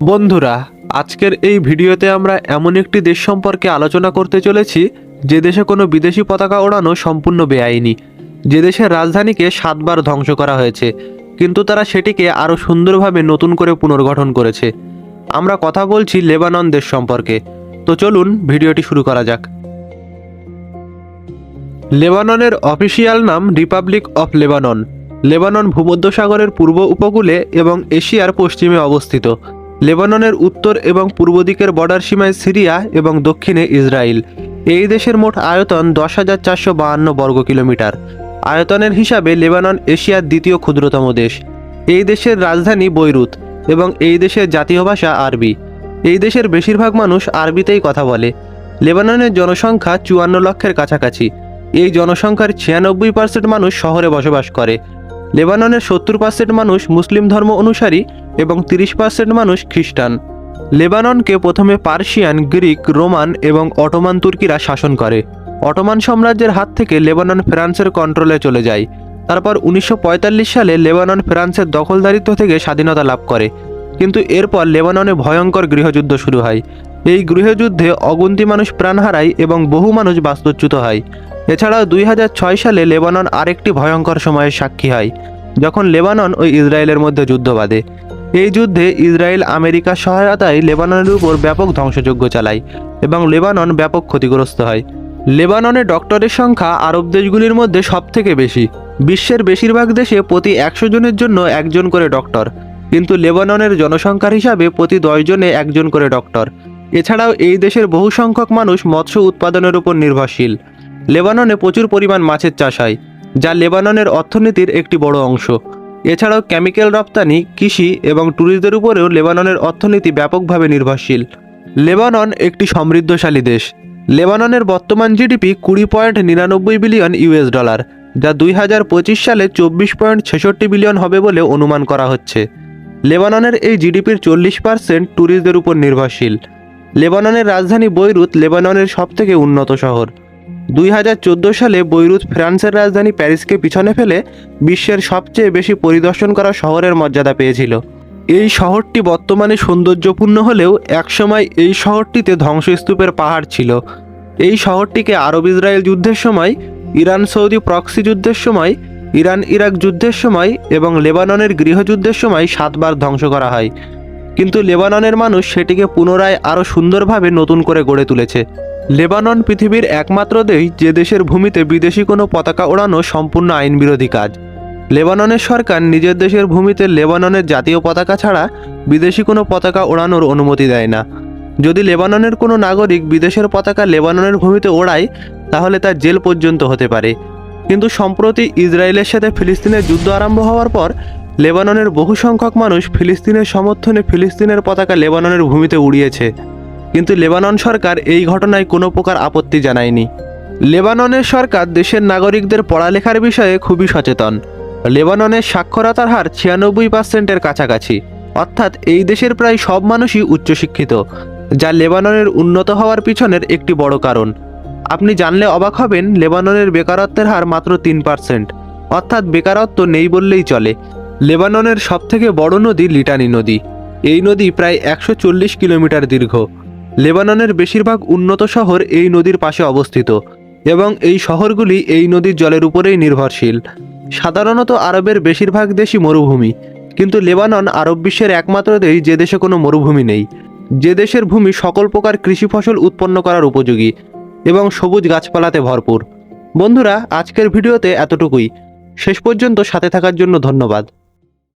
বন্ধুরা, আজকের এই ভিডিওতে আমরা এমন একটি দেশ সম্পর্কে আলোচনা করতে চলেছি যে দেশে কোনো বিদেশি পতাকা ওড়ানো সম্পূর্ণ বেআইনি, যে দেশের রাজধানীকে 7বার ধ্বংস করা হয়েছে, কিন্তু তারা সেটিকে আরও সুন্দরভাবে নতুন করে পুনর্গঠন করেছে। আমরা কথা বলছি লেবানন দেশ সম্পর্কে। তো চলুন ভিডিওটি শুরু করা যাক। লেবাননের অফিসিয়াল নাম রিপাবলিক অফ লেবানন। লেবানন ভূমধ্যসাগরের পূর্ব উপকূলে এবং এশিয়ার পশ্চিমে অবস্থিত। লেবাননের উত্তর এবং পূর্ব দিকের বর্ডার সীমায় সিরিয়া এবং দক্ষিণে ইসরায়েল। এই দেশের মোট আয়তন 10,452 বর্গ কিলোমিটার। আয়তনের হিসাবে লেবানন এশিয়ার দ্বিতীয় ক্ষুদ্রতম দেশ। এই দেশের রাজধানী বৈরুত এবং এই দেশের জাতীয় ভাষা আরবি। এই দেশের বেশিরভাগ মানুষ আরবিতেই কথা বলে। লেবাননের জনসংখ্যা 54 লক্ষের কাছাকাছি। এই জনসংখ্যার 96% মানুষ শহরে বসবাস করে। লেবাননের 70% মানুষ মুসলিম ধর্ম অনুসারী এবং 30% মানুষ খ্রিস্টান। লেবাননকে প্রথমে পার্সিয়ান, গ্রিক, রোমান এবং অটোমান তুর্কিরা শাসন করে। অটোমান সাম্রাজ্যের হাত থেকে লেবানন ফ্রান্সের কন্ট্রোলে চলে যায়। তারপর 1945 সালে লেবানন ফ্রান্সের দখলদারিত্ব থেকে স্বাধীনতা লাভ করে, কিন্তু এরপর লেবাননে ভয়ঙ্কর গৃহযুদ্ধ শুরু হয়। এই গৃহযুদ্ধে অগুন্তি মানুষ প্রাণ হারায় এবং বহু মানুষ বাস্তুচ্যুত হয়। এছাড়াও 2006 সালে লেবানন আরেকটি ভয়ঙ্কর সময়ের সাক্ষী হয়, যখন লেবানন ও ইসরায়েলের মধ্যে যুদ্ধ বাধে। এই যুদ্ধে ইসরায়েল আমেরিকার সহায়তায় লেবাননের উপর ব্যাপক ধ্বংসযজ্ঞ চালায় এবং লেবানন ব্যাপক ক্ষতিগ্রস্ত হয়। লেবাননে ডক্টরের সংখ্যা আরব দেশগুলির মধ্যে সবথেকে বেশি। বিশ্বের বেশিরভাগ দেশে প্রতি 100 জনের জন্য একজন করে ডক্টর, কিন্তু লেবাননের জনসংখ্যার হিসাবে প্রতি 10 জনে একজন করে ডক্টর। এছাড়াও এই দেশের বহু সংখ্যক মানুষ মৎস্য উৎপাদনের উপর নির্ভরশীল। লেবাননে প্রচুর পরিমাণ মাছের চাষ হয়, যা লেবাননের অর্থনীতির একটি বড় অংশ। এছাড়াও কেমিক্যাল রপ্তানি, কৃষি এবং ট্যুরিস্টদের উপরেও লেবাননের অর্থনীতি ব্যাপকভাবে নির্ভরশীল। লেবানন একটি সমৃদ্ধশালী দেশ। লেবাননের বর্তমান জিডিপি 20.99 বিলিয়ন ইউএস ডলার, যা 2025 সালে 24.66 বিলিয়ন হবে বলে অনুমান করা হচ্ছে। লেবাননের এই জিডিপির 40% ট্যুরিস্টদের উপর নির্ভরশীল। লেবাননের রাজধানী বৈরুত লেবাননের সবথেকে উন্নত শহর। 2014 সালে বৈরুত ফ্রান্সের রাজধানী প্যারিসকে পিছনে ফেলে বিশ্বের সবচেয়ে বেশি পরিদর্শন করা শহরের মর্যাদা পেয়েছিল। এই শহরটি বর্তমানে সৌন্দর্যপূর্ণ হলেও একসময় এই শহরটিতে ধ্বংসস্তূপের পাহাড় ছিল। এই শহরটিকে আরব ইসরায়েল যুদ্ধের সময়, ইরান সৌদি প্রক্সি যুদ্ধের সময়, ইরান ইরাক যুদ্ধের সময় এবং লেবাননের গৃহযুদ্ধের সময় 7বার ধ্বংস করা হয়, কিন্তু লেবাননের মানুষ সেটিকে পুনরায় আরও সুন্দরভাবে নতুন করে গড়ে তুলেছে। লেবানন পৃথিবীর একমাত্র দেশ যে দেশের ভূমিতে বিদেশি কোনো পতাকা ওড়ানো সম্পূর্ণ আইনবিরোধী কাজ। লেবাননের সরকার নিজের দেশের ভূমিতে লেবাননের জাতীয় পতাকা ছাড়া বিদেশি কোনো পতাকা ওড়ানোর অনুমতি দেয় না। যদি লেবাননের কোনো নাগরিক বিদেশের পতাকা লেবাননের ভূমিতে ওড়ায়, তাহলে তার জেল পর্যন্ত হতে পারে। কিন্তু সম্প্রতি ইসরায়েলের সাথে ফিলিস্তিনের যুদ্ধ আরম্ভ হওয়ার পর লেবাননের বহু সংখ্যক মানুষ ফিলিস্তিনের সমর্থনে ফিলিস্তিনের পতাকা লেবাননের ভূমিতে উড়িয়েছে, কিন্তু লেবানন সরকার এই ঘটনায় কোনো প্রকার আপত্তি জানায়নি। লেবাননের সরকার দেশের নাগরিকদের পড়ালেখার বিষয়ে খুবই সচেতন। লেবাননের সাক্ষরতার হার 96%-এর কাছাকাছি, অর্থাৎ এই দেশের প্রায় সব মানুষই উচ্চশিক্ষিত, যা লেবাননের উন্নত হওয়ার পিছনের একটি বড় কারণ। আপনি জানলে অবাক হবেন, লেবাননের বেকারত্বের হার মাত্র 3%, অর্থাৎ বেকারত্ব নেই বললেই চলে। লেবাননের সবথেকে বড় নদী লিটানি নদী। এই নদী প্রায় 140 কিলোমিটার দীর্ঘ। লেবাননের বেশিরভাগ উন্নত শহর এই নদীর পাশে অবস্থিত এবং এই শহরগুলি এই নদীর জলের উপরেই নির্ভরশীল। সাধারণত আরবের বেশিরভাগ দেশই মরুভূমি, কিন্তু লেবানন আরব বিশ্বের একমাত্র দেশ যে দেশে কোনো মরুভূমি নেই, যে দেশের ভূমি সকল প্রকার কৃষি ফসল উৎপন্ন করার উপযোগী এবং সবুজ গাছপালাতে ভরপুর। বন্ধুরা, আজকের ভিডিওতে এতটুকুই। শেষ পর্যন্ত সাথে থাকার জন্য ধন্যবাদ।